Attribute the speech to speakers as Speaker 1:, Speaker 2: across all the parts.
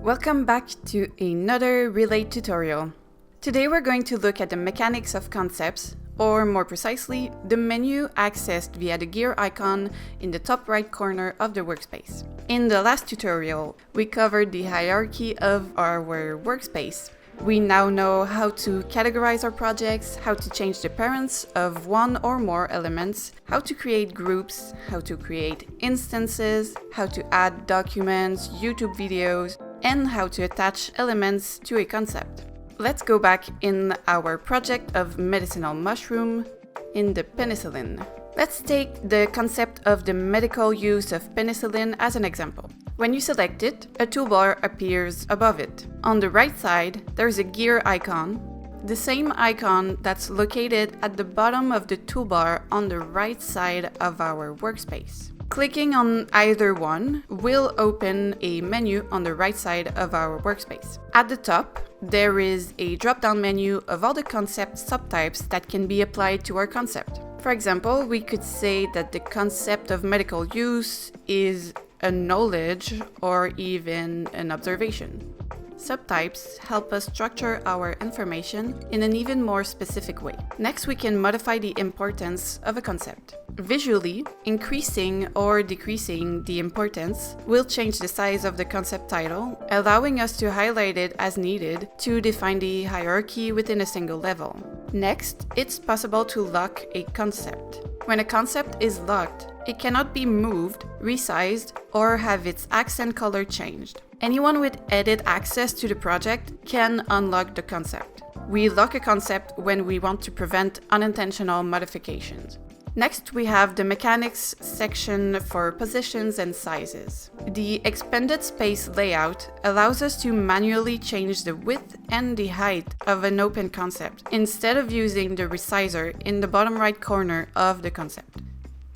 Speaker 1: Welcome back to another Relate tutorial. Today we're going to look at the mechanics of concepts, or more precisely, the menu accessed via the gear icon in the top right corner of the workspace. In the last tutorial, we covered the hierarchy of our workspace. We now know how to categorize our projects, how to change the parents of one or more elements, how to create groups, how to create instances, how to add documents, YouTube videos, and how to attach elements to a concept. Let's go back in our project of medicinal mushroom in the penicillin. Let's take the concept of the medical use of penicillin as an example. When you select it, a toolbar appears above it. On the right side, there's a gear icon, the same icon that's located at the bottom of the toolbar on the right side of our workspace. Clicking on either one will open a menu on the right side of our workspace. At the top, there is a drop-down menu of all the concept subtypes that can be applied to our concept. For example, we could say that the concept of medical use is a knowledge or even an observation. Subtypes help us structure our information in an even more specific way. Next, we can modify the importance of a concept. Visually, increasing or decreasing the importance will change the size of the concept title, allowing us to highlight it as needed to define the hierarchy within a single level. Next, it's possible to lock a concept. When a concept is locked, it cannot be moved, resized, or have its accent color changed. Anyone with edit access to the project can unlock the concept. We lock a concept when we want to prevent unintentional modifications. Next, we have the mechanics section for positions and sizes. The expanded space layout allows us to manually change the width and the height of an open concept instead of using the resizer in the bottom right corner of the concept.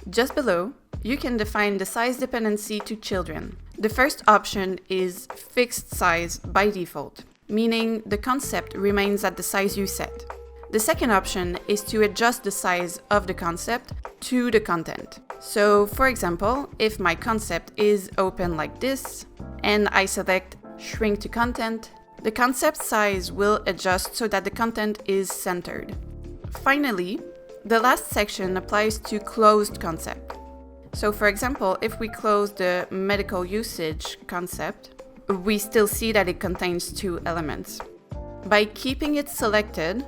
Speaker 1: Just below, you can define the size dependency to children. The first option is fixed size by default, meaning the concept remains at the size you set. The second option is to adjust the size of the concept to the content. So, for example, if my concept is open like this, and I select Shrink to Content, the concept size will adjust so that the content is centered. Finally, the last section applies to closed concept. So, for example, if we close the medical usage concept, we still see that it contains two elements. By keeping it selected,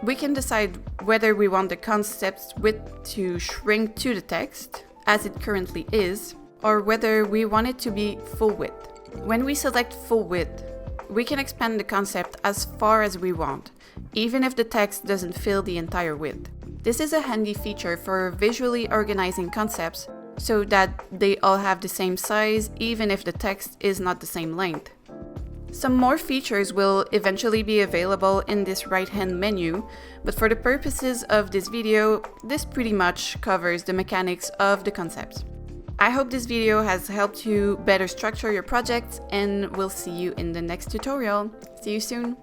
Speaker 1: we can decide whether we want the concept's width to shrink to the text, as it currently is, or whether we want it to be full width. When we select full width, we can expand the concept as far as we want, even if the text doesn't fill the entire width. This is a handy feature for visually organizing concepts so that they all have the same size, even if the text is not the same length. Some more features will eventually be available in this right-hand menu, but for the purposes of this video, this pretty much covers the mechanics of the concepts. I hope this video has helped you better structure your projects, and we'll see you in the next tutorial. See you soon!